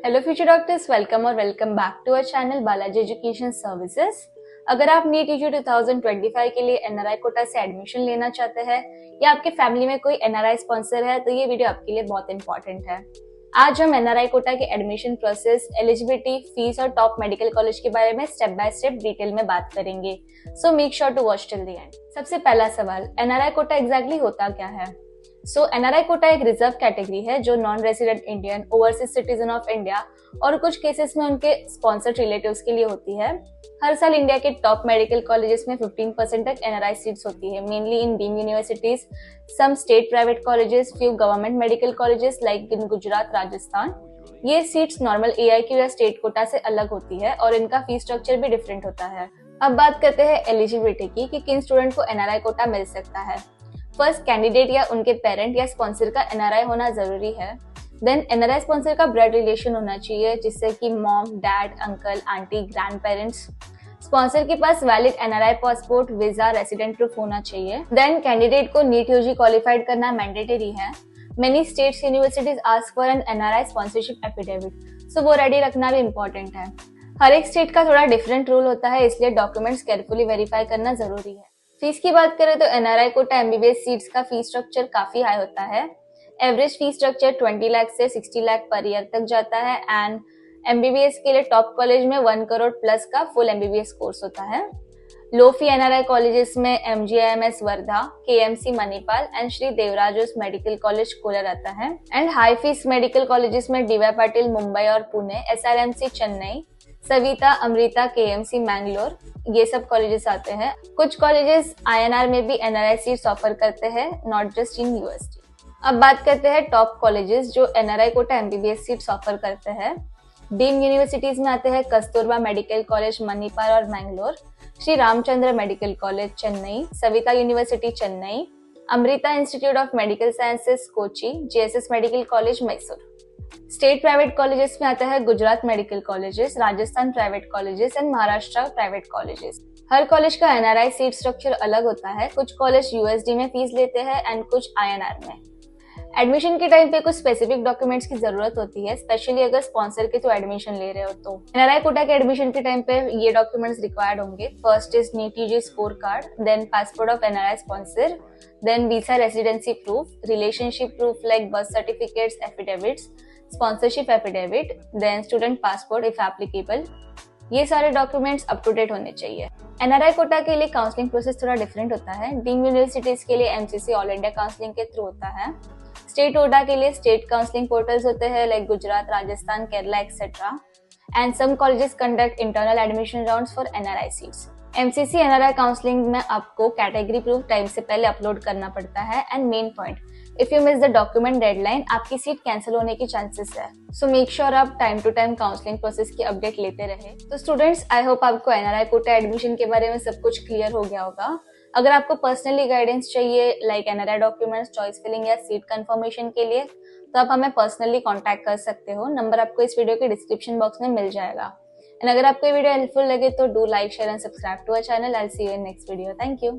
Hello future doctors, welcome और welcome back to our channel Balaji education services. अगर आप NEET UG 2025 के लिए एनआरआई कोटा से एडमिशन लेना चाहते हैं या आपके फैमिली में कोई एनआरआई स्पॉन्सर है तो ये वीडियो आपके लिए बहुत इंपॉर्टेंट है। आज हम एनआरआई कोटा के एडमिशन प्रोसेस, एलिजिबिलिटी, फीस और टॉप मेडिकल कॉलेज के बारे में स्टेप बाय स्टेप डिटेल में बात करेंगे। So make sure to watch till the end. सबसे पहला सवाल, एनआरआई कोटा एग्जैक्टली होता क्या है? एनआरआई कोटा एक रिजर्व कैटेगरी है जो non resident Indian, overseas citizen of India और कुछ केसेस में उनके स्पॉन्सर्ड रिलेटिव्स के लिए होती है। हर साल इंडिया के टॉप मेडिकल कॉलेजेस में 15% तक एनआरआई सीट्स होती है, mainly in deemed universities, some state private colleges, few government medical colleges like in Gujarat, Rajasthan. ये सीट्स नॉर्मल एआईक्यू या स्टेट कोटा से अलग होती है और इनका फीस स्ट्रक्चर भी डिफरेंट होता है। अब बात करते हैं एलिजिबिलिटी की कि किन स्टूडेंट को एनआरआई कोटा मिल सकता है। फर्स्ट, कैंडिडेट या उनके पेरेंट या स्पॉन्सर का एनआरआई होना जरूरी है। देन एनआरआई स्पॉन्सर का ब्लड रिलेशन होना चाहिए, जिससे कि mom, dad, uncle, aunty, grand parents. Sponsor के पास valid NRI passport, visa, resident proof होना चाहिए। देन कैंडिडेट को नीट यूजी क्वालिफाइड करना मैंडेटरी है। Many states universities ask for an NRI sponsorship affidavit, so वो रेडी रखना भी इम्पोर्टेंट है। हर एक स्टेट का थोड़ा डिफरेंट रूल होता है, इसलिए डॉक्यूमेंट्स केयरफुली वेरीफाई करना जरूरी है। फीस की बात करें तो एनआरआई कोटा एमबीबीएस सीट्स का फीस स्ट्रक्चर काफी हाई होता है। एवरेज फीस स्ट्रक्चर 20 लाख से 60 लाख पर ईयर तक जाता है एंड एमबीबीएस के लिए टॉप कॉलेज में 1 करोड़ प्लस का फुल एमबीबीएस कोर्स होता है। लो फी एनआरआई कॉलेजेस में MGIMS Wardha, KMC Manipal and Shri Devaraj Urs medical college Kolar आता है। And high fees medical colleges में डीवाई पाटिल मुंबई और पुणे, एसआरएमसी चेन्नई, सविता, अमृता, केएमसी मैंगलोर, ये सब कॉलेजेस आते हैं। कुछ कॉलेजेस आईएनआर में भी एनआरआई सीट्स ऑफर करते हैं, नॉट जस्ट इन यूएसडी। अब बात करते हैं टॉप कॉलेजेस जो NRI quota MBBS seats offer करते हैं। डीम्ड यूनिवर्सिटीज में आते हैं कस्तूरबा मेडिकल कॉलेज मणिपाल और Mangalore, Shri Ramchandra medical college Chennai, Savita university Chennai, Amrita institute of medical sciences Kochi, JSS medical college Mysore. State private colleges में आता है Gujarat medical colleges, Rajasthan private colleges and Maharashtra private colleges. Her college का एनआरआई सीट स्ट्रक्चर अलग होता है। कुछ कॉलेज यूएसडी में फीस लेते हैं एंड कुछ आईएनआर में। एडमिशन के टाइम पे कुछ स्पेसिफिक डॉक्यूमेंट्स की जरूरत होती है, स्पेशली अगर स्पॉन्सर के थ्रू एडमिशन ले रहे हो तो। एनआरआई कोटा के एडमिशन के टाइम पे ये डॉक्यूमेंट्स रिक्वायर्ड होंगे। First is NEET UG score card, then passport of NRI sponsor, then visa residency proof, relationship proof like birth certificates, affidavits, sponsorship affidavit, then student passport if applicable. ये सारे documents up to date होने चाहिए। NRI quota के लिए counselling process थोड़ा different होता है। Deemed universities के लिए एमसीसी ऑल इंडिया काउंसलिंग के थ्रू होता है। स्टेट कोटा के लिए स्टेट काउंसलिंग पोर्टल्स होते हैं like Gujarat, Rajasthan, Kerala etcetera. And some colleges conduct internal admission rounds for NRI seats. MCC NRI counselling में आपको कैटेगरी प्रूफ टाइम से पहले अपलोड करना पड़ता है and main point, if you miss the document deadline आपकी सीट कैंसिल होने की चांसेस है। सो मेक श्योर आप time to time counselling process की अपडेट लेते रहे। तो स्टूडेंट्स, आई होप आपको एनआरआई कोटा एडमिशन के बारे में सब कुछ क्लियर हो गया होगा। अगर आपको पर्सनली गाइडेंस चाहिए like NRI documents, choice filling या सीट कंफर्मेशन के लिए, तो आप हमें पर्सनली कॉन्टैक्ट कर सकते हो। नंबर आपको इस वीडियो के डिस्क्रिप्शन बॉक्स में मिल जाएगा। एंड अगर आपको ये वीडियो हेल्पफुल लगे तो do like, share and subscribe to our channel. I will see you in next video. Thank you.